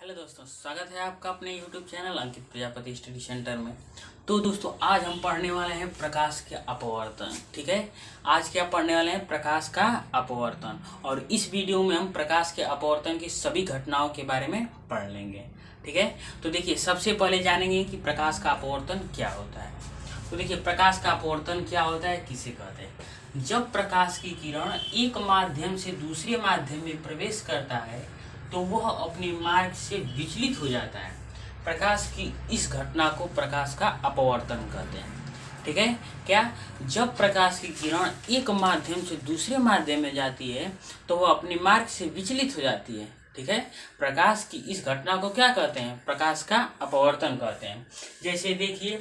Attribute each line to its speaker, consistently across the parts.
Speaker 1: Hello दोस्तों, स्वागत है आपका अपने YouTube चैनल अंकित प्रजापति स्टडी सेंटर में। तो दोस्तों, आज हम पढ़ने वाले हैं प्रकाश के अपवर्तन। ठीक है, आज क्या पढ़ने वाले हैं? प्रकाश का अपवर्तन। और इस वीडियो में हम प्रकाश के अपवर्तन की सभी घटनाओं के बारे में पढ़ लेंगे। ठीक है, तो देखिए, सबसे पहले जानेंगे कि प्रकाश का अपवर्तन क्या होता है। तो देखिए, प्रकाश का अपवर्तन क्या होता है, किसे कहते हैं? जब प्रकाश की किरण एक माध्यम से दूसरे माध्यम में प्रवेश करता है तो वह अपने मार्ग से विचलित हो जाता है। प्रकाश की इस घटना को प्रकाश का अपवर्तन कहते हैं। ठीक है, क्या? जब प्रकाश की किरण एक माध्यम से दूसरे माध्यम में जाती है तो वह अपने मार्ग से विचलित हो जाती है। ठीक है, प्रकाश की इस घटना को क्या कहते हैं? प्रकाश का अपवर्तन कहते हैं। जैसे देखिए,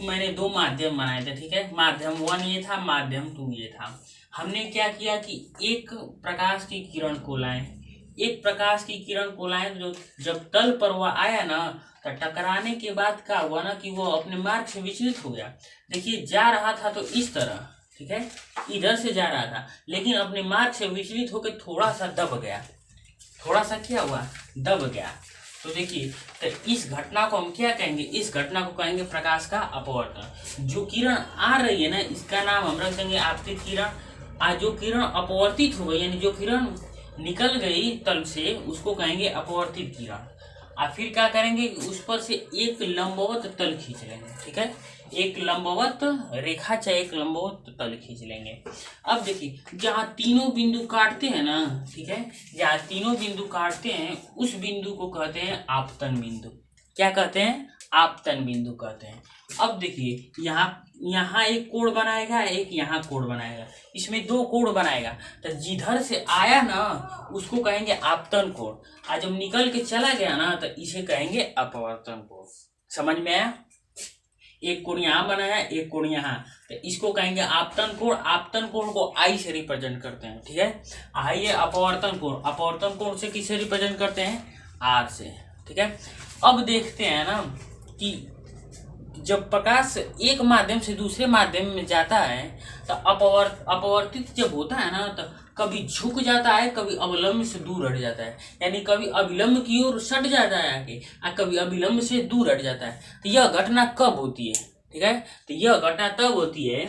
Speaker 1: मैंने दो माध्यम बनाए थे। ठीक है, माध्यम 1 ये था, माध्यम 2 ये था। हमने क्या किया कि एक प्रकाश की किरण को लाएं, जो जब तल पर वह आया ना, तो टकराने के बाद क्या हुआ ना कि वो अपने मार्ग से विचलित हो गया। देखिए, जा रहा था तो इस तरह, ठीक है, इधर से जा रहा था, लेकिन अपने मार्ग से विचलित होकर थोड़ा सा दब गया। थोड़ा सा क्या हुआ? दब गया। तो देखिए, तो इस घटना को हम क्या कहेंगे? इस घटना को कहेंगे प्रकाश का अपवर्तन। जो किरण आ रही है ना, इसका नाम हम रख देंगे आपतित किरण। आज जो किरण अपवर्तित हो गई, यानी जो किरण निकल गई तल से, उसको कहेंगे अपवर्तित किरण। और फिर क्या करेंगे? उस पर से एक लंबवत तल खींच लेंगे। ठीक है, एक लंबवत रेखा चाहे एक लंबवत तल खींच लेंगे। अब देखिए, जहाँ तीनों बिंदु काटते हैं ना, ठीक है, जहाँ तीनों बिंदु काटते हैं उस बिंदु को कहते हैं आपतन बिंदु। क्या कहते हैं? आपतन बिंदु कहते हैं। अब देखिए, यहाँ एक कोण बनाएगा, एक यहाँ कोण बनाएगा, इसमें दो कोण बनाएगा। तो जिधर से आया ना उसको कहेंगे आपतन कोण, और जब निकल के चला गया ना तो इसे कहेंगे अपवर्तन कोण। समझ में आया? एक कोण यहाँ बनाया, एक कोण यहाँ, तो इसको कहेंगे आपतन कोण। आपतन कोण को आई से रिप्रेजेंट करते हैं। ठीक है, आइए अपवर्तन कोण, अपवर्तन कोण से किसे रिप्रेजेंट करते हैं? आर से। ठीक है, अब देखते हैं ना कि जब प्रकाश एक माध्यम से दूसरे माध्यम में जाता है तो अपवर्तित जब होता है ना, तो कभी झुक जाता है, कभी अवलंब से दूर हट जाता है। यानी कभी अविलंब की ओर सट जाता है आगे, और कभी अविलंब से दूर हट जाता है। तो यह घटना कब होती है? ठीक है, तो यह घटना तब होती है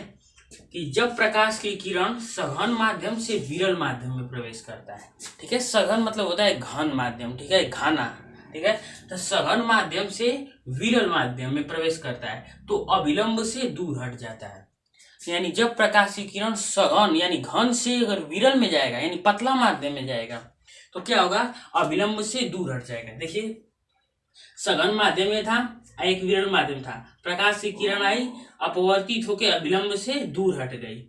Speaker 1: कि जब प्रकाश की किरण सघन माध्यम से विरल माध्यम में प्रवेश करता है। ठीक है, सघन मतलब होता है घन माध्यम। ठीक है, घना। ठीक है, तो सघन माध्यम से विरल माध्यम में प्रवेश करता है तो अविलंब से दूर हट जाता है। यानी जब प्रकाश की किरण सघन यानी घन से अगर विरल में जाएगा, यानी पतला माध्यम में जाएगा, तो क्या होगा? अविलंब से दूर हट जाएगा। देखिए, सघन माध्यम में था, एक विरल माध्यम था, प्रकाश की किरण आई, अपवर्तित होकर अविलंब से दूर हट गई।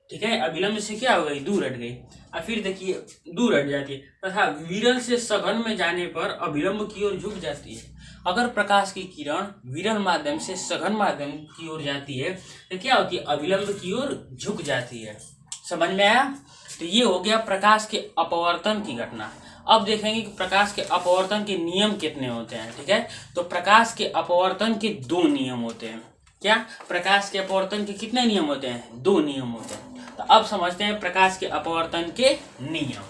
Speaker 1: ठीक है, अविलंब से क्या हो गई? दूर हट गई। और फिर देखिए, दूर हट जाती है तथा विरल से सघन में जाने पर अविलंब की ओर झुक जाती है। अगर प्रकाश की किरण विरल माध्यम से सघन माध्यम की ओर जाती है तो क्या होती है? अविलंब की ओर झुक जाती है। समझ में आया? तो ये हो गया प्रकाश के अपवर्तन की घटना। अब देखेंगे कि प्रकाश के अपवर्तन के नियम कितने होते हैं। ठीक है, तो प्रकाश के अपवर्तन के दो नियम होते हैं। क्या? प्रकाश के अपवर्तन के कितने नियम होते हैं? दो नियम होते हैं। तो अब समझते हैं प्रकाश के अपवर्तन के नियम।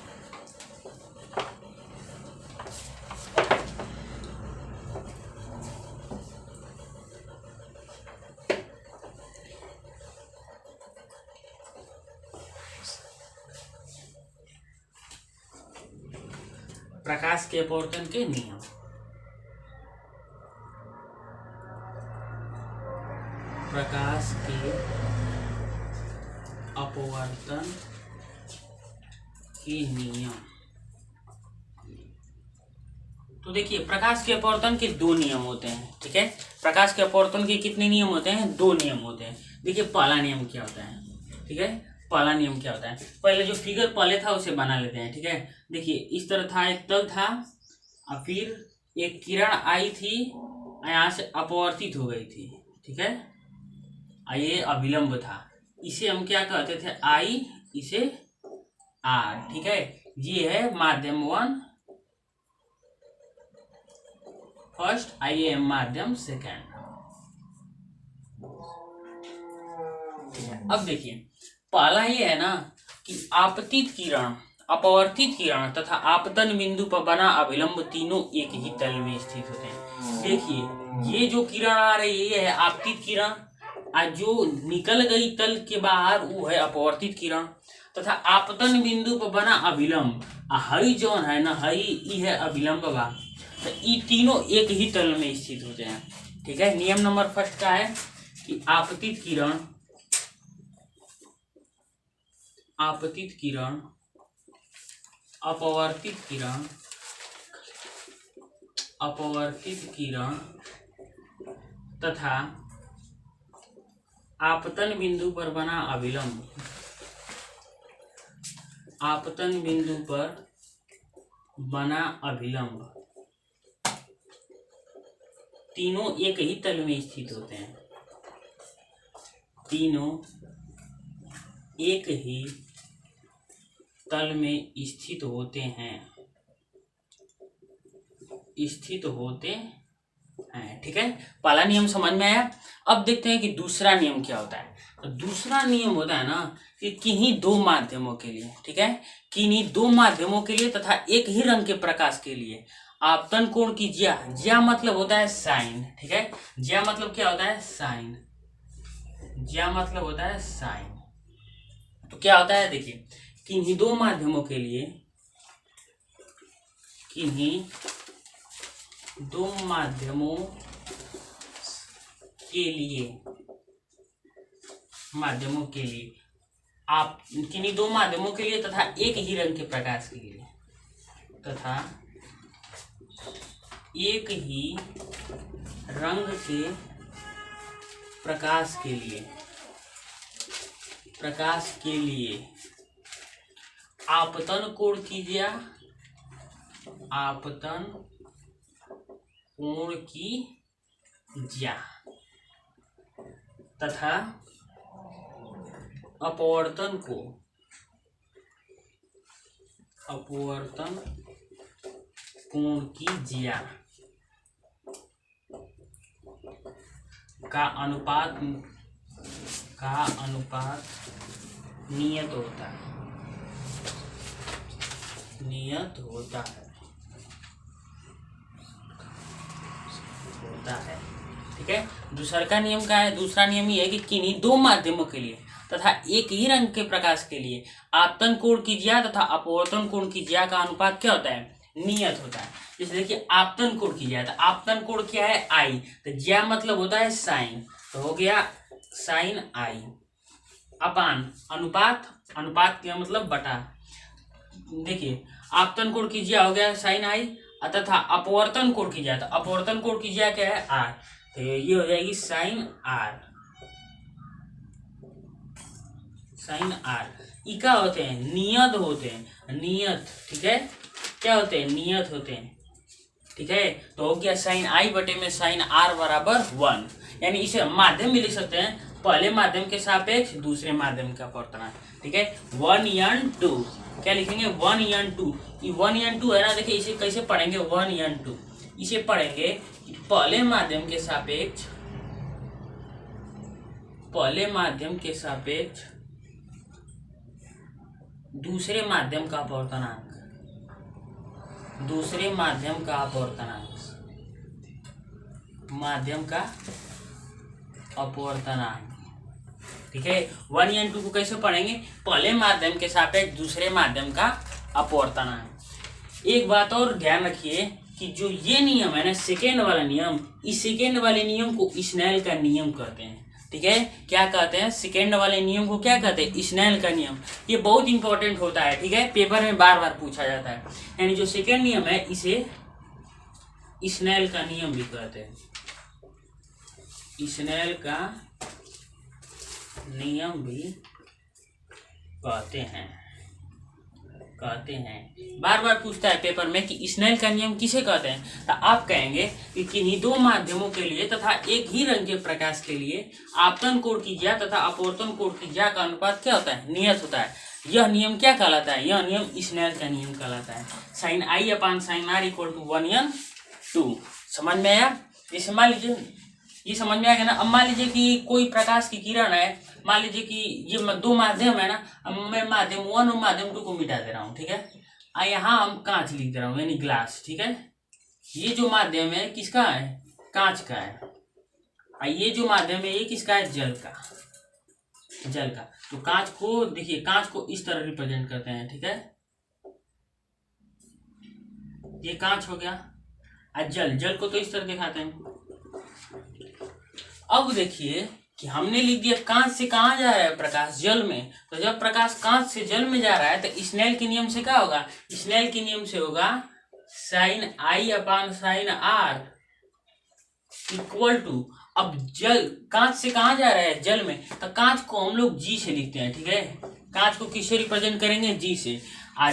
Speaker 1: प्रकाश के अपवर्तन के नियम। प्रकाश के अपवर्तन के नियम। तो देखिए, प्रकाश के अपवर्तन के दो नियम होते हैं। ठीक है, प्रकाश के अपवर्तन के कितने नियम होते हैं? दो नियम होते हैं। देखिए, पहला नियम क्या होता है? ठीक है, पहला नियम क्या होता है? पहले जो फिगर पहले था उसे बना लेते हैं। ठीक है, देखिए, इस तरह था, एक तल था, और फिर एक किरण आई थी, यहाँ से अपवर्तित हो गई थी। ठीक है, ये अविलंब था। इसे हम क्या कहते थे? आई, इसे आर। ठीक है, ये है माध्यम 1 फर्स्ट, IAM माध्यम सेकेंड। अब देखिए, पहला ये है ना कि आपतित किरण अपवर्तित किरण तथा आपतन बिंदु पर बना अभिलंब तीनों एक ही तल में स्थित होते हैं। देखिए ये जो किरण आ रही है आपतित किरण, और जो निकल गई तल के बाहर वो है अपवर्तित किरण, तथा आपतन बिंदु पर बना अभिलंब हई जौन है ना हई ई है अभिलंब बा, तो ये तीनों एक ही तल में स्थित होते हैं। ठीक है, नियम नंबर फर्स्ट का है कि आपतित किरण अपवर्तित किरण तथा आपतन बिंदु पर बना अभिलंब तीनों एक ही तल में स्थित होते हैं। तीनों एक ही तल में स्थित होते हैं। ठीक है, पहला नियम समझ में आया। अब देखते हैं कि दूसरा नियम क्या होता है। तो दूसरा नियम होता है ना कि किन्हीं दो माध्यमों के लिए, ठीक है, किन्हीं दो माध्यमों के लिए तथा एक ही रंग के प्रकाश के लिए आपतन कोण की ज्या मतलब होता है साइन। ठीक है, ज्या मतलब क्या होता है साइन। ज्या मतलब होता है साइन। तो क्या होता है देखिए, किन्हीं दो माध्यमों के लिए आप किन्हीं दो माध्यमों के लिए तथा एक ही रंग के प्रकाश के लिए एक ही रंग के प्रकाश के लिए आपतन कोण की ज्या तथा अपवर्तन कोण की ज्या का अनुपात नियत होता है। ठीक है, दूसरा का नियम क्या है। दूसरा नियम ये है कि किन्हीं दो माध्यमों के लिए तथा एक ही रंग के प्रकाश के लिए आपतन कोण की ज्या तथा अपवर्तन कोण की ज्या का अनुपात क्या होता है, नियत होता है। जैसे देखिए आपतन कोण की ज्या, तो आपतन कोण क्या है आई, तो ज्या मतलब होता है साइन, तो हो गया साइन आई अपान अनुपात क्या मतलब बटा। देखिए आपतन कोण की ज्या हो गया साइन आई तथा अपवर्तन कोण की ज्या, तो अपवर्तन कोण की ज्या क्या है आर, तो ये हो जाएगी साइन आर। ई क्या होते हैं, नियत होते हैं, नियत। ठीक है, क्या होते हैं, नियत होते हैं। ठीक है, तो हो गया साइन आई बटे में साइन आर बराबर 1। यानी इसे माध्यम भी लिख सकते हैं, पहले माध्यम के सापेक्ष दूसरे माध्यम का अपवर्तनांक। ठीक है, 1n2 क्या लिखेंगे 1n2। ये 1n2 है ना, देखिए इसे कैसे पढ़ेंगे 1n2, इसे पढ़ेंगे पहले माध्यम के सापेक्ष दूसरे माध्यम का अपवर्तनांक। ठीक है, 1n2 को कैसे पढ़ेंगे, पहले माध्यम के सापेक्ष दूसरे माध्यम का अपवर्तनांक। एक बात और ध्यान रखिए कि जो ये नियम है ना सेकेंड वाला नियम, इस सेकेंड वाले नियम को स्नेल का नियम कहते हैं। ठीक है, क्या कहते हैं, सेकेंड वाले नियम को क्या कहते हैं, स्नेल का नियम। ये बहुत इंपॉर्टेंट होता है। ठीक है, पेपर में बार बार पूछा जाता है। यानी जो सेकेंड नियम है इसे स्नेल का नियम भी कहते हैं। स्नेल का नियम भी कहते हैं। बार बार पूछता है पेपर में कि स्नेल का नियम किसे कहते हैं, तो आप कहेंगे कि किन्हीं दो माध्यमों के लिए तथा एक ही रंग के प्रकाश के लिए आपतन कोण की ज्या तथा अपवर्तन कोण की ज्या का अनुपात क्या होता है, नियत होता है। यह नियम क्या कहलाता है, यह नियम स्नेल का नियम कहलाता है। Sine I upon sine R equal to 1n2। समझ में आया। जैसे मान लीजिए ये समझ में आ गया ना। अब मान लीजिए कि कोई प्रकाश की किरण है मान लीजिए कि ये दो माध्यम है ना, अब मैं माध्यम 1 और माध्यम 2 को मिटा दे रहा हूँ, ठीक है। यहाँ हम कांच लिख दे रहा हूँ यानी ग्लास, ठीक है। ये जो माध्यम है किसका है, कांच का है। ये जो माध्यम है ये किसका है, जल का, जल का। तो कांच को देखिए, कांच को इस तरह रिप्रेजेंट करते हैं, ठीक है। ये कांच हो गया, और जल, जल को तो इस तरह दिखाते हैं। अब देखिए कि हमने लिख दिया कांच से कहाँ जा रहा है प्रकाश, जल में। तो जब प्रकाश कांच से जल में जा रहा है तो स्नेल के नियम से क्या होगा, स्नेल के नियम से होगा sine I upon sine R equal to, अब जल कांच से कहाँ जा रहा है, जल में, तो कांच को हम लोग जी से लिखते हैं, ठीक है। कांच को किससे रिप्रेजेंट करेंगे, जी से।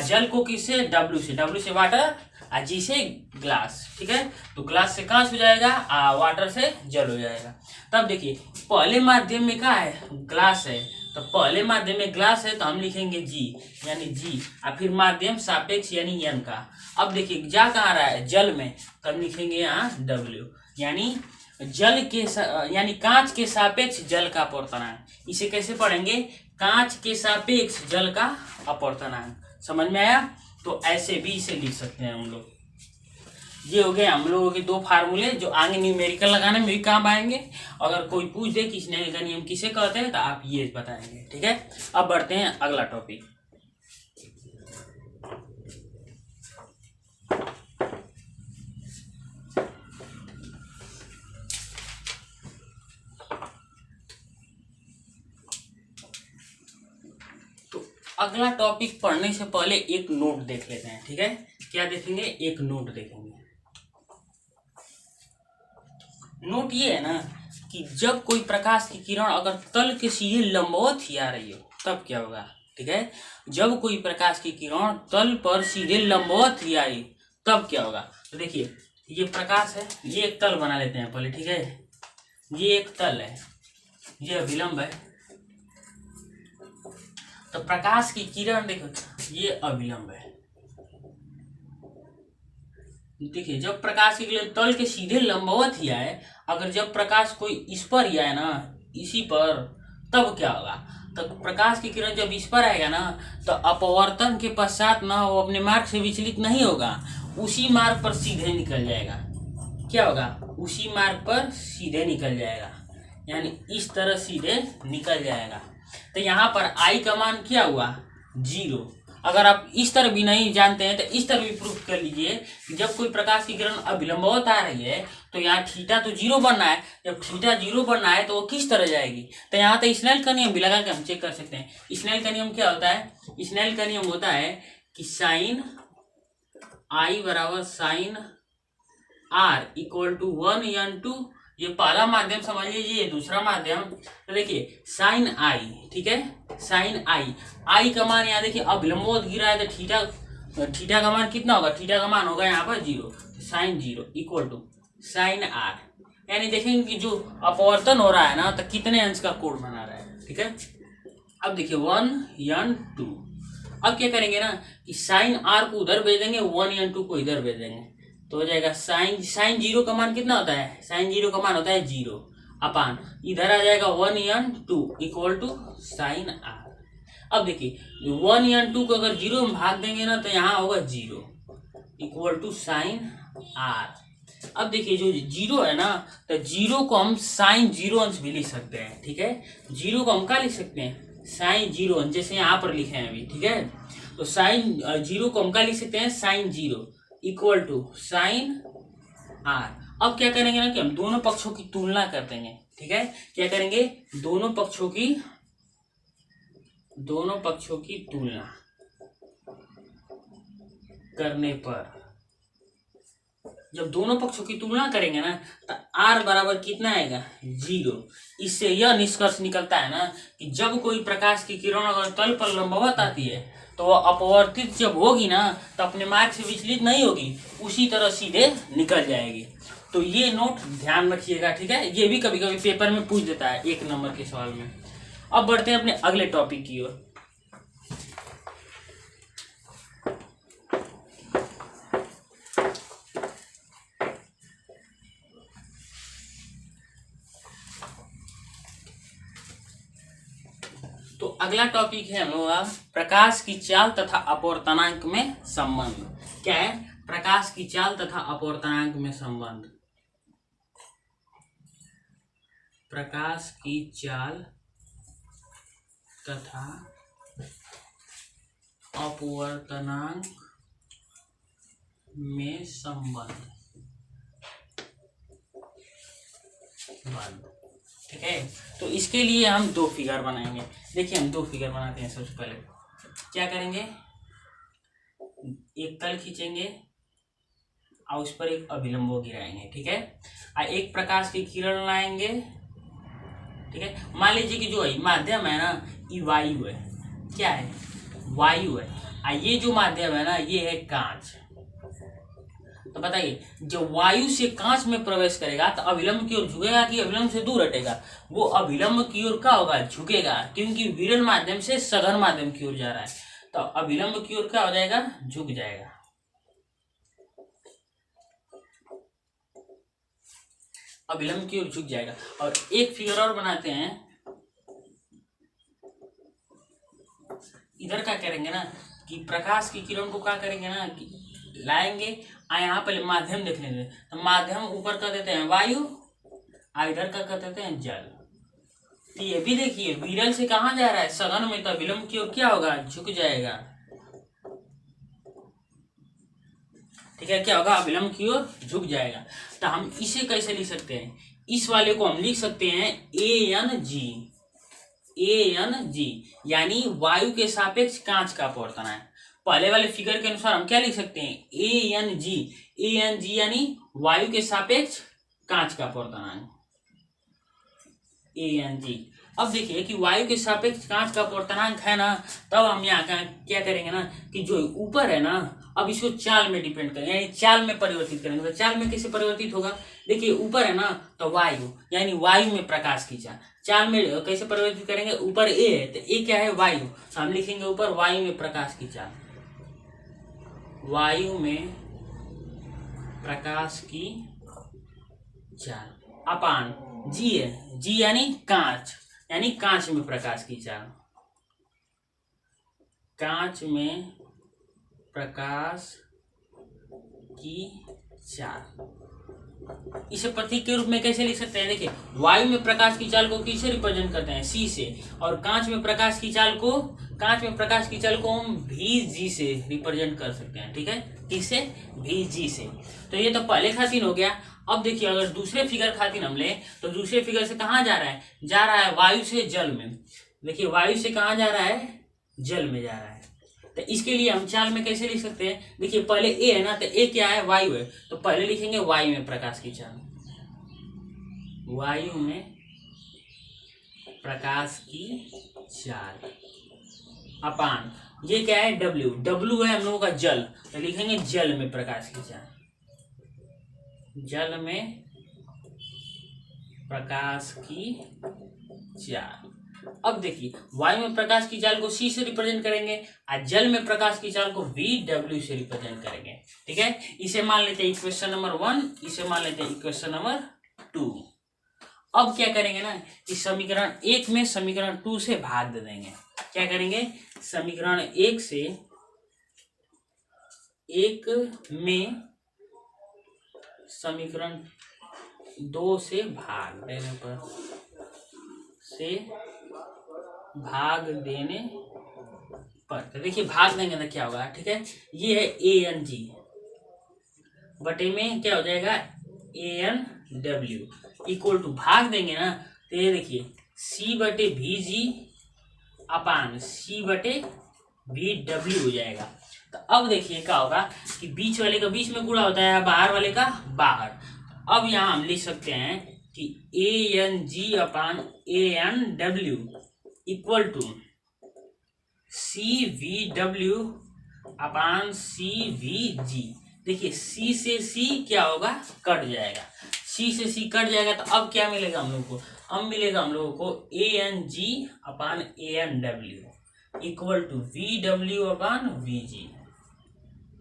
Speaker 1: जल को किससे, डब्ल्यू से, डब्ल्यू से वाटर, जी से ग्लास, ठीक है। तो ग्लास से कांच हो जाएगा, वाटर से जल हो जाएगा। तब देखिए पहले माध्यम में क्या है, ग्लास है, तो पहले माध्यम में ग्लास है तो हम लिखेंगे जी, यानी जी, और फिर माध्यम सापेक्ष यानी एन का। अब देखिए जा कहाँ रहा है, जल में, तब लिखेंगे यहाँ डब्ल्यू, यानी जल के यानी कांच के सापेक्ष जल का अपवर्तनांक। इसे कैसे पढ़ेंगे, कांच के सापेक्ष जल का अपवर्तनांक। समझ में आया। तो ऐसे भी इसे लिख सकते हैं हम लोग। ये हो गए हम लोगों के दो फार्मूले जो आगे न्यूमेरिकल लगाने में भी काम आएंगे। अगर कोई पूछ दे कि स्नेल का नियम किसे कहते हैं तो आप ये बताएंगे, ठीक है। अब बढ़ते हैं अगला टॉपिक। अगला टॉपिक पढ़ने से पहले एक नोट देख लेते हैं, ठीक है। क्या देखेंगे, एक नोट देखेंगे। नोट ये है ना कि जब कोई प्रकाश की किरण अगर तल के सीधे लंबवत ही आ रही हो तब क्या होगा, ठीक है। जब कोई प्रकाश की किरण तल पर सीधे लंबवत ही आई तब क्या होगा। तो देखिए ये प्रकाश है, ये एक तल बना लेते हैं पहले, ठीक है। ये एक तल है, ये अभिलंब है। तो प्रकाश की किरण देखो, ये अभिलंब है। देखिए जब प्रकाश की किरण तल के सीधे लंबवत ही आए, अगर जब प्रकाश कोई इस पर ही आए ना, इसी पर, तब क्या होगा। तो प्रकाश की किरण जब इस पर आएगा ना तो अपवर्तन के पश्चात ना वो अपने मार्ग से विचलित नहीं होगा, उसी मार्ग पर सीधे निकल जाएगा। क्या होगा, उसी मार्ग पर सीधे निकल जाएगा, यानी इस तरह सीधे निकल जाएगा। तो यहाँ पर आई का मान क्या हुआ, 0। अगर आप इस तरह भी नहीं जानते हैं तो इस तरह भी प्रूफ कर लीजिए कि जब कोई प्रकाश की किरण अभिलंबवत आ रही है तो यहाँ थीटा तो 0 बनना है। जब थीटा 0 बनना है तो वो किस तरह जाएगी, तो यहाँ तो स्नेल का नियम भी लगा के हम चेक कर सकते हैं। स्नेल का नियम क्या होता है, स्नेल का नियम होता है कि साइन आई बराबर sign R equal to 1n2। ये पहला माध्यम समझ लीजिए, ये दूसरा माध्यम। तो देखिए साइन आई, ठीक है, साइन आई, आई का मान यहाँ देखिए अभिलंबवत गिरा है तो थीटा का मान कितना होगा, थीटा का मान होगा यहाँ पर 0, sine 0 equal to sine R, यानी देखेंगे कि जो अपवर्तन हो रहा है ना तो कितने अंश का कोण बना रहा है, ठीक है। अब देखिए 1n2। अब क्या करेंगे ना कि साइन आर को उधर भेज देंगे, 1n2 को इधर भेज देंगे, तो हो जाएगा साइन 0 का मान कितना होता है, साइन 0 का मान होता है 0 अपान इधर आ जाएगा 1n2 equal to sine R. अब देखिए 1n2 को अगर 0 में भाग देंगे ना तो यहाँ होगा 0 इक्वल टू साइन आर। अब देखिए जो 0 है ना तो 0 को हम साइन 0 अंश भी लिख सकते हैं, ठीक है। 0 को हम क्या लिख सकते हैं, साइन 0 अंश, जैसे यहाँ पर लिखे हैं अभी, ठीक है। तो साइन 0 को हम क्या लिख सकते हैं, sine 0 equal to sine R. अब क्या करेंगे ना कि हम दोनों पक्षों की तुलना कर देंगे, ठीक है। क्या करेंगे, दोनों पक्षों की तुलना करने पर, जब दोनों पक्षों की तुलना करेंगे ना तो r बराबर कितना आएगा, 0। इससे यह निष्कर्ष निकलता है ना कि जब कोई प्रकाश की किरण अगर तल पर लंबवत आती है तो वह अपवर्तित जब होगी ना तो अपने मार्ग से विचलित नहीं होगी, उसी तरह सीधे निकल जाएगी। तो ये नोट ध्यान रखिएगा, ठीक है। ये भी कभी कभी पेपर में पूछ देता है 1 नंबर के सवाल में। अब बढ़ते हैं अपने अगले टॉपिक की ओर। अगला टॉपिक है हम लोग का प्रकाश की चाल तथा अपवर्तनांक में संबंध। क्या है? प्रकाश की चाल तथा अपवर्तनांक में संबंध। प्रकाश की चाल तथा अपवर्तनांक में संबंध। ठीक है, तो इसके लिए हम दो फिगर बनाएंगे। देखिए हम दो फिगर बनाते हैं। सबसे पहले क्या करेंगे, एक तल खींचेंगे और उस पर एक अभिलंब गिराएंगे। ठीक है, और एक प्रकाश की किरण लाएंगे। ठीक है, मान लीजिए कि जो माध्यम है ना ये वायु है। क्या है? वायु है। और ये जो माध्यम है ना ये है कांच। तो बताइए, जब वायु से कांच में प्रवेश करेगा तो अभिलंब की ओर झुकेगा कि अभिलंब से दूर हटेगा? वो अभिलंब की ओर क्या होगा? झुकेगा, क्योंकि विरल माध्यम से सघन माध्यम की ओर जा रहा है। तो अभिलंब की ओर क्या हो जाएगा? झुक जाएगा। अभिलंब की ओर झुक जाएगा। और एक फिगर और बनाते हैं। इधर क्या करेंगे ना कि प्रकाश की किरण को क्या करेंगे ना कि लाएंगे, यहाँ पहले माध्यम देख लेंगे। तो माध्यम ऊपर कर देते हैं वायु, इधर का कर देते हैं जल। तो ये भी देखिए विरल से कहाँ जा रहा है? सघन में। तो विलंब की ओर क्या होगा? झुक जाएगा। ठीक है, क्या होगा? विलंब की ओर झुक जाएगा। तो हम इसे कैसे लिख सकते हैं? इस वाले को हम लिख सकते हैं ANG। ANG यानी वायु के सापेक्ष कांच का अपवर्तनांक। पहले वाले फिगर के अनुसार हम क्या लिख सकते हैं? ANG। ANG यानी वायु के सापेक्ष कांच का अपवर्तनांक। ANG। अब देखिए कि वायु के सापेक्ष कांच का अपवर्तनांक है ना, तब हम यहाँ क्या करेंगे ना कि जो ऊपर है ना, अब इसको चाल में डिपेंड करेंगे, यानी चाल में परिवर्तित करेंगे। तो चाल में कैसे परिवर्तित होगा? देखिए ऊपर है ना तो वायु, यानी वायु में प्रकाश की चाल। चाल में कैसे परिवर्तित करेंगे? ऊपर A है तो A क्या है? वायु। तो हम लिखेंगे ऊपर वायु में प्रकाश की चाल। वायु में प्रकाश की चाल अपान G है। G यानी कांच, यानी कांच में प्रकाश की चाल। कांच में प्रकाश की चाल। इसे प्रतीक के रूप में कैसे लिख सकते हैं? देखिए वायु में प्रकाश की चाल को किससे रिप्रेजेंट करते हैं? C से। और कांच में प्रकाश की चाल को हम VG से रिप्रेजेंट कर सकते हैं। ठीक है, किससे? VG से। तो ये तो पहले खातिर हो गया। अब देखिए अगर दूसरे फिगर खातिर हम ले तो दूसरे फिगर से कहाँ जा रहा है? जा रहा है वायु से जल में। देखिए वायु से कहाँ जा रहा है? जल में जा रहा है। तो इसके लिए हम चाल में कैसे लिख सकते हैं? देखिए पहले A है ना, तो A क्या है? वायु है। तो पहले लिखेंगे वायु में प्रकाश की चाल। वायु में प्रकाश की चाल अपान ये क्या है? W है हम लोगों का जल। तो लिखेंगे जल में प्रकाश की चाल। जल में प्रकाश की चाल। अब देखिए वायु में प्रकाश की चाल को C से रिप्रेजेंट करेंगे और जल में प्रकाश की चाल को VW से रिप्रेजेंट करेंगे। ठीक है, इसे मान लेते हैं इक्वेशन नंबर 1, इसे मान लेते हैं इक्वेशन नंबर 2। अब क्या करेंगे ना कि समीकरण 1 में समीकरण 2 से भाग दे देंगे। क्या करेंगे? समीकरण 1 से 1 में समीकरण 2 से भाग देने पर तो देखिए भाग देंगे तो क्या होगा? ठीक है, ये है ANG बटे में क्या हो जाएगा? ANW इक्वल टू भाग देंगे ना तो ये देखिए C बटे VG अपान C बटे VW हो जाएगा। तो अब देखिए क्या होगा कि बीच वाले का बीच में गुणा होता है, बाहर वाले का बाहर। अब यहाँ हम लिख सकते हैं कि ANG upon ANW equal to CVW upon CVG। देखिए C से C क्या होगा? कट जाएगा। C से C कट जाएगा तो अब क्या मिलेगा हम लोग को? अब मिलेगा हम लोगों को ANG upon ANW equal to VW upon VG।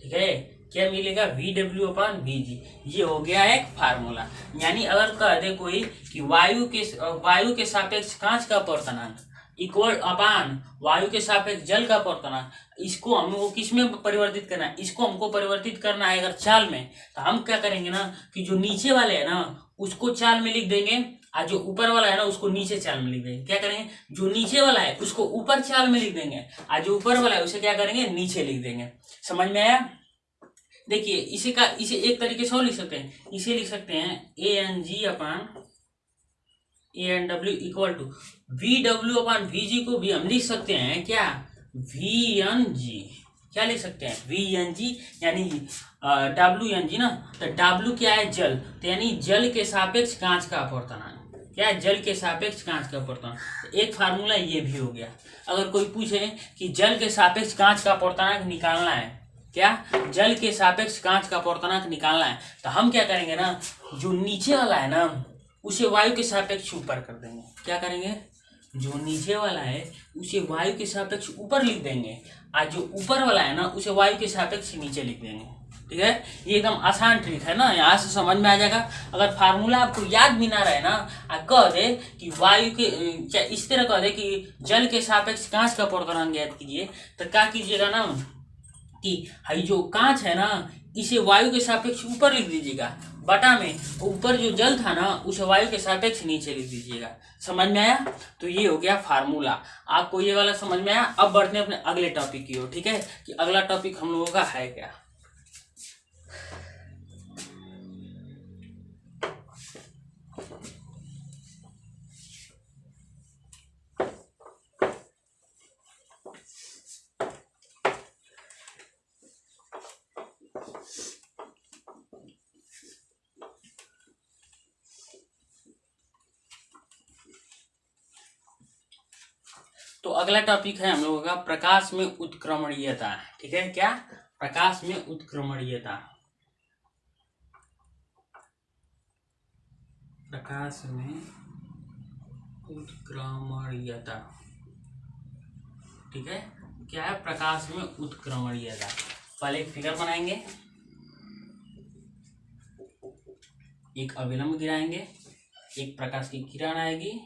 Speaker 1: ठीक है, क्या मिलेगा? VW upon VG। ये हो गया एक फार्मूला। यानी अगर कह दे कोई कि वायु के सापेक्ष कांच का अपवर्तनांक, इक्वल अपान वायु के सापेक्ष जल का अपवर्तनांक, इसको हमको किस में परिवर्तित करना है, इसको हमको परिवर्तित करना है अगर चाल में, तो हम क्या करेंगे ना कि जो नीचे वाले है ना उसको चाल में लिख देंगे, और जो ऊपर वाला है ना उसको नीचे चाल में लिख देंगे। क्या करेंगे, जो नीचे वाला है उसको ऊपर चाल में लिख देंगे, और जो ऊपर वाला है उसे क्या करेंगे, नीचे लिख देंगे। समझ में आया? देखिए इसे एक तरीके से और लिख सकते हैं, इसे लिख सकते हैं ANG upon ANW equal to VW upon VG को भी हम लिख सकते हैं क्या, VNG। क्या लिख सकते हैं, VNG यानी WNG ना, तो W क्या है, जल, तो यानी जल के सापेक्ष कांच का अपवर्तनांक। क्या है, जल के सापेक्ष कांच का अपवर्तनांक। एक फार्मूला ये भी हो गया। अगर कोई पूछे कि जल के सापेक्ष कांच का अपवर्तनांक निकालना है, क्या जल के सापेक्ष कांच का अपवर्तनांक निकालना है, तो हम क्या करेंगे ना, जो नीचे वाला है ना उसे वायु के सापेक्ष ऊपर कर देंगे। क्या करेंगे, जो नीचे वाला है उसे वायु के सापेक्ष ऊपर लिख देंगे, और जो ऊपर वाला है ना उसे वायु के सापेक्ष नीचे लिख देंगे। ठीक है, ये एकदम आसान ट्रिक है ना, यहाँ से समझ में आ जाएगा। अगर फार्मूला आपको याद भी ना रहे ना, कह दे कि वायु के क्या इस तरह कह दे कि जल के सापेक्ष कांच का अपवर्तनांक ज्ञात कीजिए, तो क्या कीजिएगा ना कि हई जो कांच है ना इसे वायु के सापेक्ष ऊपर लिख दीजिएगा, बटा में ऊपर जो जल था ना उसे वायु के सापेक्ष नीचे लिख दीजिएगा। समझ में आया? तो ये हो गया फार्मूला। आपको ये वाला समझ में आया? अब बढ़ते हैं अपने अगले टॉपिक की ओर। ठीक है, कि अगला टॉपिक हम लोगों का है क्या। तो अगला टॉपिक है हम लोगों का प्रकाश में उत्क्रमणीयता। ठीक है, क्या, प्रकाश में उत्क्रमणीयता। प्रकाश में उत्क्रमणीयता। ठीक है, क्या है, प्रकाश में उत्क्रमणीयता। पहले एक फिगर बनाएंगे, एक अविलंब गिराएंगे, एक प्रकाश की किरण आएगी,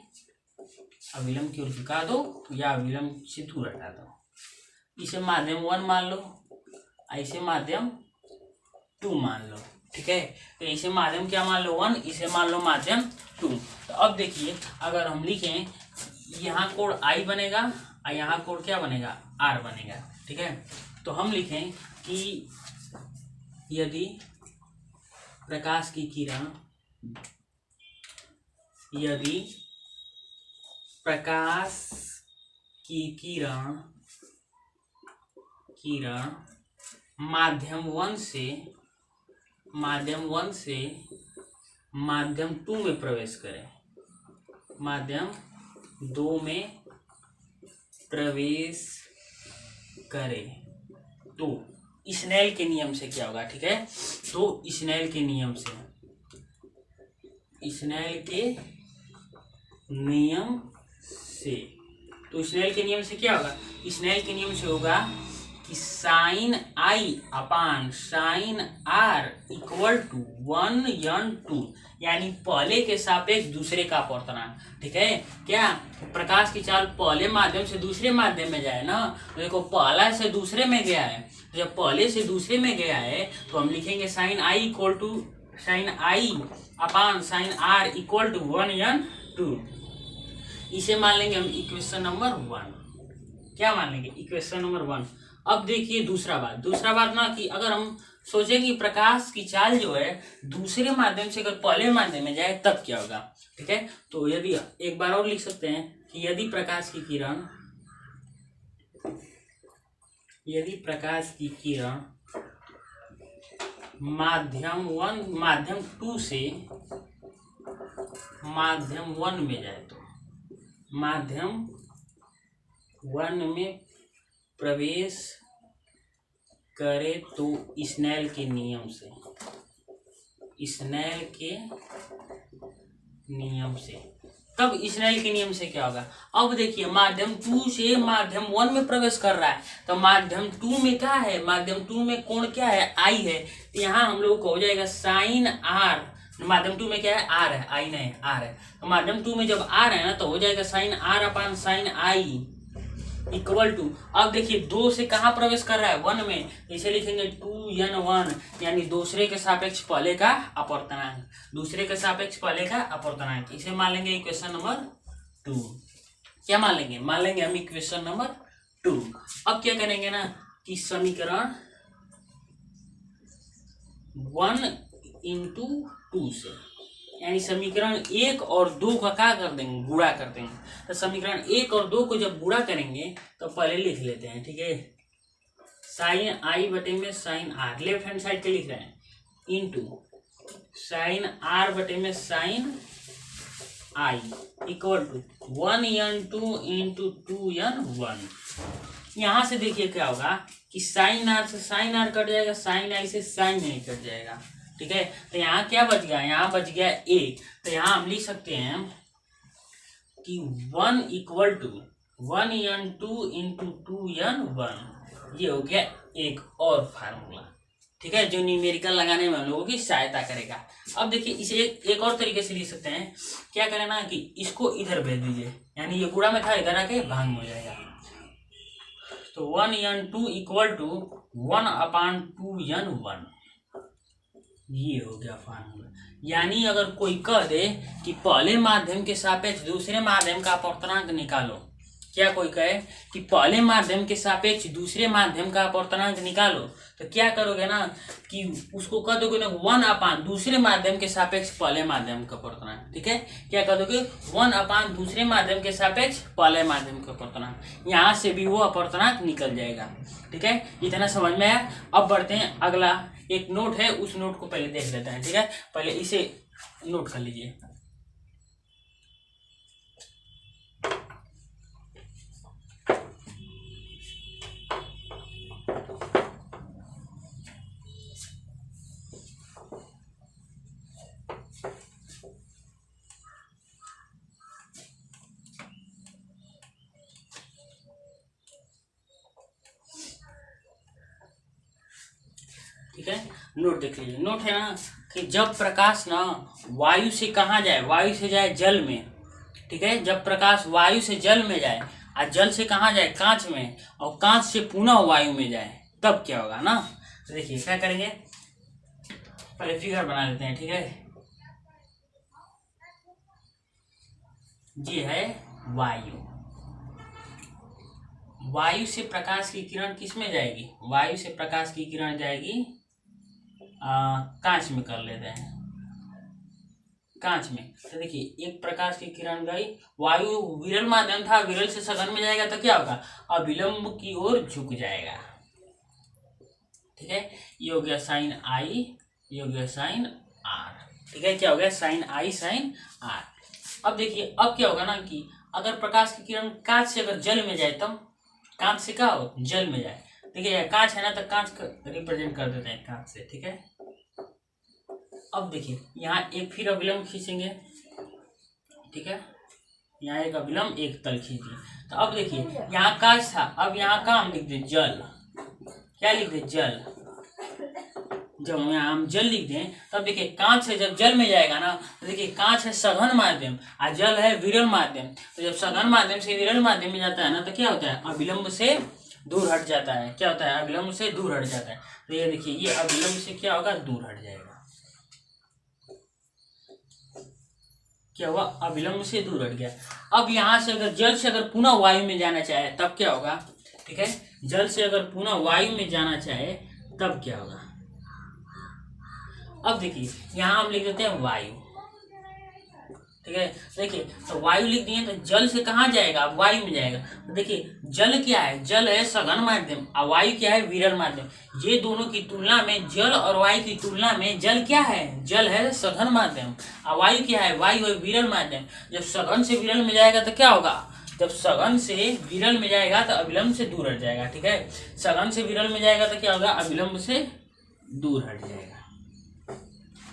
Speaker 1: अविलंब की ओर झुका दो या अविलंब से दूर हटा दो। इसे माध्यम 1 मान लो, इसे माध्यम 2 मान लो। ठीक है, तो इसे माध्यम क्या मान लो 1, इसे मान लो माध्यम 2। तो अब देखिए अगर हम लिखें, यहाँ कोण I बनेगा और यहाँ कोण क्या बनेगा, R बनेगा। ठीक है, तो हम लिखें कि यदि प्रकाश की किरण, यदि प्रकाश की किरण माध्यम 1 से माध्यम 2 में प्रवेश करे, माध्यम 2 में प्रवेश करे, तो स्नेल के नियम से क्या होगा। ठीक है, तो स्नेल के नियम से, स्नेल के नियम से, तो स्नेल के नियम से क्या होगा, स्नेल के नियम से होगा कि sine I upon sine R equal to 1n2, यानी पहले के सापेक्ष दूसरे का अपवर्तनांक। ठीक है, क्या प्रकाश की चाल पहले माध्यम से दूसरे माध्यम में जाए ना, तो देखो पहला से दूसरे में गया है, तो जब पहले से दूसरे में गया है तो हम लिखेंगे sine I equal to sine I upon sine R equal to 1n2। इसे मान लेंगे हम इक्वेशन नंबर 1। क्या मान लेंगे, इक्वेशन नंबर 1। अब देखिए दूसरा बात ना, कि अगर हम सोचेंगे प्रकाश की चाल जो है दूसरे माध्यम से अगर पहले माध्यम में जाए तब क्या होगा। ठीक है, तो यदि एक बार और लिख सकते हैं कि यदि प्रकाश की किरण माध्यम 2 से माध्यम 1 में जाए, तो माध्यम 1 में प्रवेश करे तो स्नेल के नियम से, तब स्नेल के नियम से क्या होगा। अब देखिए माध्यम 2 से माध्यम 1 में प्रवेश कर रहा है, तो माध्यम 2 में क्या है, माध्यम 2 में कोण क्या है, I है, तो यहाँ हम लोग को हो जाएगा साइन R माध्यम टू में क्या है, आर है, आई नहीं आर है। तो माध्यम टू में जब आर है ना तो हो जाएगा sine R upon sine I equal to, अब देखिए 2 से कहाँ प्रवेश कर रहा है, 1 में, इसे लिखेंगे 2n1, यानी दूसरे के सापेक्ष पहले का अपवर्तनांक, दूसरे के सापेक्ष पहले का अपवर्तनांक। इसे मान लेंगे इक्वेशन नंबर 2। क्या मान लेंगे, मान लेंगे हम इक्वेशन नंबर 2। अब क्या करेंगे ना कि समीकरण 1 इंटू 2 से, यानी समीकरण 1 और 2 का क्या कर देंगे, गुणा कर देंगे। तो समीकरण 1 और 2 को जब गुणा करेंगे तो पहले लिख लेते हैं, ठीक है, साइन आई बटे में sine R, left hand side पे लिख रहे हैं, इंटू साइन आर बटे में sine I equal to 1n2 into 2n1। यहां से देखिए क्या होगा कि साइन आर से साइन आर कट जाएगा, साइन आई से साइन आई कट जाएगा, ठीक है। तो यहाँ क्या बच गया, यहाँ बच गया 1। तो यहाँ हम लिख सकते हैं कि 1 equal to 1n2 into 2n1, ये हो गया एक और फार्मूला, ठीक है, जो न्यूमेरिकल लगाने में हम लोगों की सहायता करेगा। अब देखिए इसे एक और तरीके से लिख सकते हैं, क्या करें ना कि इसको इधर भेज दीजिए, यानी ये गुणा में था, इधर आके भाग में हो जाएगा। तो 1n2 equal to 1 upon 2n1, ये हो गया फार्मूला। यानी अगर कोई कह दे कि पहले माध्यम के सापेक्ष दूसरे माध्यम का अपवर्तनांक निकालो, क्या कोई कहे कि पहले माध्यम के सापेक्ष दूसरे माध्यम का अपवर्तनांक निकालो, तो क्या करोगे ना कि उसको कह दोगे ना 1 अपान दूसरे माध्यम के सापेक्ष पहले माध्यम का अपवर्तनांक, ठीक है, क्या कह दोगे 1 अपान दूसरे माध्यम के सापेक्ष पहले माध्यम का अपवर्तनांक, यहाँ से भी वो अपवर्तनांक निकल जाएगा, ठीक है। इतना समझ में आया। अब बढ़ते हैं, अगला एक नोट है, उस नोट को पहले देख लेते हैं, ठीक है, पहले इसे नोट कर लीजिए। ठीक है, नोट देख लीजिए। नोट है ना कि जब प्रकाश ना वायु से कहाँ जाए, वायु से जाए जल में, ठीक है, जब प्रकाश वायु से जल में जाए और जल से कहाँ जाए, कांच में, और कांच से पुनः वायु में जाए, तब क्या होगा ना। तो देखिए क्या करेंगे, पहले फिगर बना लेते हैं, ठीक है। ये है वायु, वायु से प्रकाश की किरण किस में जाएगी, वायु से प्रकाश की किरण जाएगी कांच में, कर लेते हैं कांच में। तो देखिए एक प्रकाश की किरण गई, वायु विरल माध्यम था, विरल से सघन में जाएगा तो क्या होगा, अविलंब की ओर झुक जाएगा, ठीक है। ये हो गया साइन आई, ये हो गया साइन आर, ठीक है, क्या हो गया साइन आई साइन आर। अब देखिए अब क्या होगा ना कि अगर प्रकाश की किरण कांच से अगर जल में जाए, तब कांच से क्या हो, जल में जाए, देखिए कांच है ना, तो कांच रिप्रेजेंट कर देते हैं कांच से, ठीक है। अब देखिए यहाँ एक फिर अविलंब खींचेंगे, ठीक है, यहाँ एक अविलंब एक तल खींचिए। तो अब देखिए यहाँ कांच था, अब यहाँ का हम लिख दे जल, क्या लिख दे जल, जब यहाँ हम जल लिख दें तब देखिए कांच है जब जल में जाएगा ना, तो देखिए कांच है सघन माध्यम और जल है विरल माध्यम। तो जब सघन माध्यम से विरल माध्यम में जाता है ना, तो क्या होता है, अविलंब से दूर हट जाता है, क्या होता है, अविलंब से दूर हट जाता है। तो ये देखिए ये अविलंब से क्या होगा, दूर हट जाएगा, क्या हुआ, अविलंब से दूर हट गया। अब यहाँ से अगर जल से अगर पुनः वायु में जाना चाहे तब क्या होगा, ठीक है, जल से अगर पुनः वायु में जाना चाहे तब क्या होगा। अब देखिए यहाँ हम लिख देते हैं वायु, ठीक है, देखिए तो वायु लिख दिए, तो जल से कहाँ जाएगा, वायु में जाएगा। तो देखिए जल क्या है, जल है सघन माध्यम और वायु क्या है, विरल माध्यम। ये दोनों की तुलना में, जल और वायु की तुलना में जल क्या है, जल है सघन माध्यम और वायु क्या है, वायु है विरल माध्यम। जब सघन से विरल में जाएगा तो क्या होगा, जब सघन से विरल में जाएगा तो अविलंब से दूर हट जाएगा, ठीक है, सघन से विरल में जाएगा तो क्या होगा, अविलंब से दूर हट जाएगा,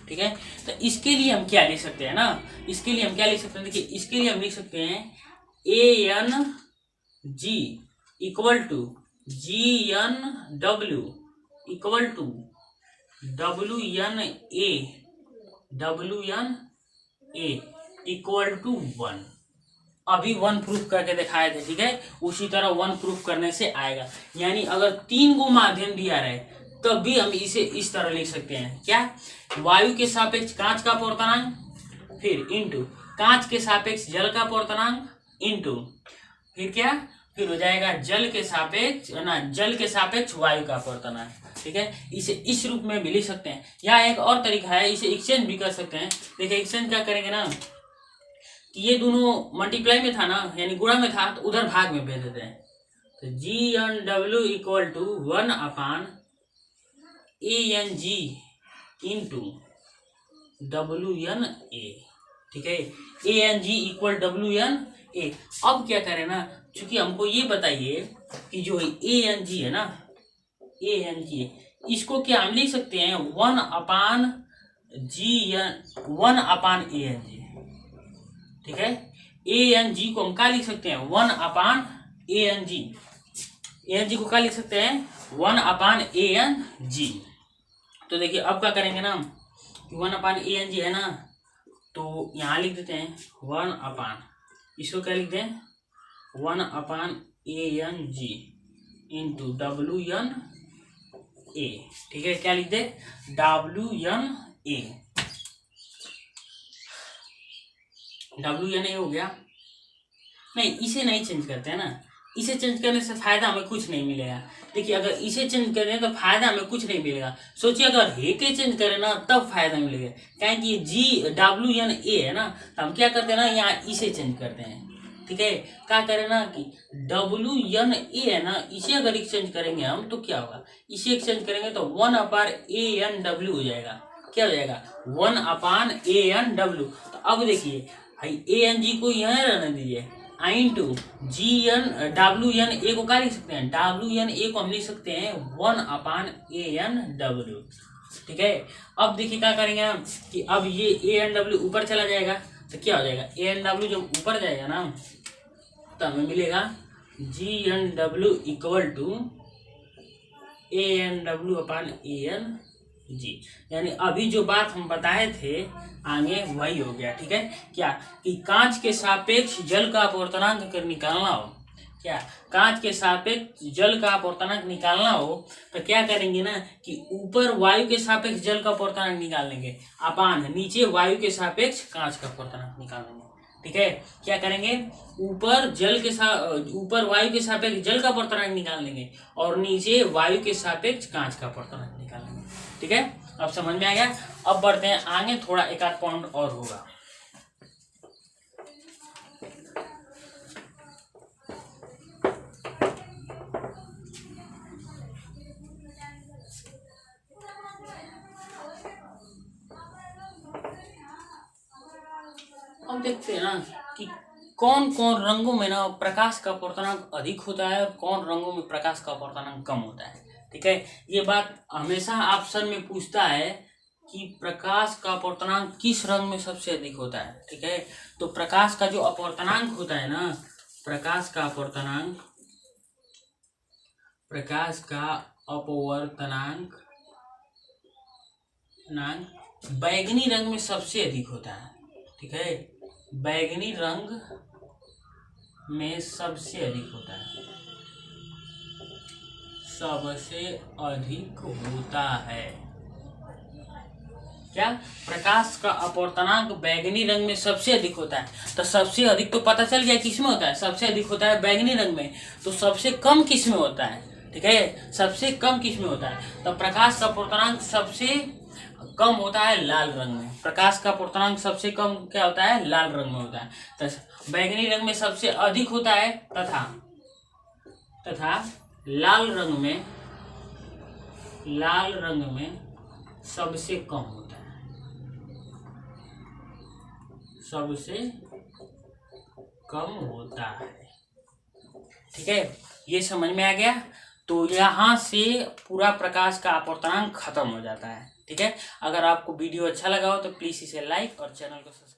Speaker 1: ठीक है। तो इसके लिए हम क्या लिख सकते हैं ना, इसके लिए हम क्या लिख सकते हैं, देखिए इसके लिए हम लिख सकते हैं AN G equal to GN W equal to WN A WN A equal to 1। अभी 1 प्रूफ करके दिखाए थे, ठीक है। उसी तरह 1 प्रूफ करने से आएगा। यानी अगर 3 गो माध्यम दिया रहे तब भी हम इसे इस तरह लिख सकते हैं, क्या, वायु के सापेक्ष कांच का अपवर्तनांक, फिर इंटू कांच के सापेक्ष जल का अपवर्तनांक, इंटू फिर क्या, फिर हो जाएगा जल के सापेक्ष वायु का अपवर्तनांक, ठीक है। इसे इस रूप में भी लिख सकते हैं। या एक और तरीका है, इसे एक्सचेंज भी कर सकते हैं। देखिए एक्सचेंज क्या करेंगे ना कि ये दोनों मल्टीप्लाई में था ना, यानी गुणा में था, तो उधर भाग में भेज देते हैं। तो GNW equal to 1/ANG into WNA, ठीक है। ANG equal WNA। अब क्या करें ना, चूंकि हमको ये बताइए कि जो ANG है ना, ANG इसको क्या हम लिख सकते हैं 1/ANG, ठीक है। ANG को हम क्या लिख सकते हैं 1/ANG। ANG को क्या लिख सकते हैं 1/ANG। तो देखिए अब क्या करेंगे ना, 1/ANG है ना, तो यहाँ लिख देते हैं 1/, इसको क्या लिख दें 1/ANG इंटू WNA, ठीक है। क्या लिख दे WNA हो गया। नहीं, इसे नहीं चेंज करते हैं ना, इसे चेंज करने से फायदा हमें कुछ नहीं मिलेगा। देखिए अगर इसे चेंज करें तो फायदा हमें कुछ नहीं मिलेगा। सोचिए अगर हे के चेंज करें ना तब फायदा मिलेगा, क्या कि WNA है ना, तो हम क्या करते हैं ना, यहाँ इसे चेंज करते हैं, ठीक है। क्या करें ना कि WNA है ना, इसे अगर एक्सचेंज करेंगे हम तो क्या होगा, इसे एक्सचेंज करेंगे तो 1/ANW हो जाएगा। क्या हो जाएगा 1/ANW। तो अब देखिए भाई ANG को यहाँ रहने दीजिए, इंटू WNA को क्या लिख सकते हैं, WNA को हम लिख सकते हैं 1/ANW, ठीक है। अब देखिए क्या करेंगे हम कि अब ये ANW ऊपर चला जाएगा, तो क्या हो जाएगा ANW जब ऊपर जाएगा ना तो हमें मिलेगा GNW इक्वल टू ANW/ANG। यानी अभी जो बात हम बताए थे आगे वही हो गया, ठीक है। क्या कि कांच के सापेक्ष जल का अपवर्तनांक कर निकालना हो, क्या कांच के सापेक्ष जल का अपवर्तनांक निकालना हो तो क्या करेंगे ना कि ऊपर वायु के सापेक्ष जल का अपवर्तनांक निकाल लेंगे, अपान नीचे वायु के सापेक्ष कांच का अपवर्तनांक निकाल लेंगे, ठीक है। क्या करेंगे ऊपर वायु के सापेक्ष जल का अपवर्तनांक निकाल लेंगे और नीचे वायु के सापेक्ष कांच का अपवर्तनांक निकाल लेंगे, ठीक है। अब समझ में आ गया। अब बढ़ते हैं आगे, थोड़ा एक आध पॉइंट और होगा। अब देखते हैं ना कि कौन कौन रंगों में ना प्रकाश का अपवर्तनांक अधिक होता है और कौन रंगों में प्रकाश का अपवर्तनांक कम होता है, ठीक है। ये बात हमेशा ऑप्शन में पूछता है कि प्रकाश का अपवर्तनांक किस रंग में सबसे अधिक होता है, ठीक है। तो प्रकाश का जो अपवर्तनांक होता है ना, प्रकाश का अपवर्तनांक बैगनी रंग में सबसे अधिक होता है, ठीक है। बैगनी रंग में सबसे अधिक होता है, सबसे अधिक होता है। क्या प्रकाश का अपवर्तनांक बैगनी रंग में सबसे अधिक होता है, तो सबसे अधिक तो पता चल गया किस में होता है, सबसे अधिक होता है बैगनी रंग में। तो सबसे कम किस में होता है, ठीक है, सबसे कम किस में होता है, तो प्रकाश का अपवर्तनांक सबसे कम होता है लाल रंग में। प्रकाश का अपवर्तनांक सबसे कम क्या होता है, लाल रंग में होता है। तो बैगनी रंग में सबसे अधिक होता है तथा लाल रंग में सबसे कम होता है, सबसे कम होता है, ठीक है। ये समझ में आ गया। तो यहाँ से पूरा प्रकाश का अपवर्तनांक खत्म हो जाता है, ठीक है। अगर आपको वीडियो अच्छा लगा हो तो प्लीज इसे लाइक और चैनल को सब्सक्राइब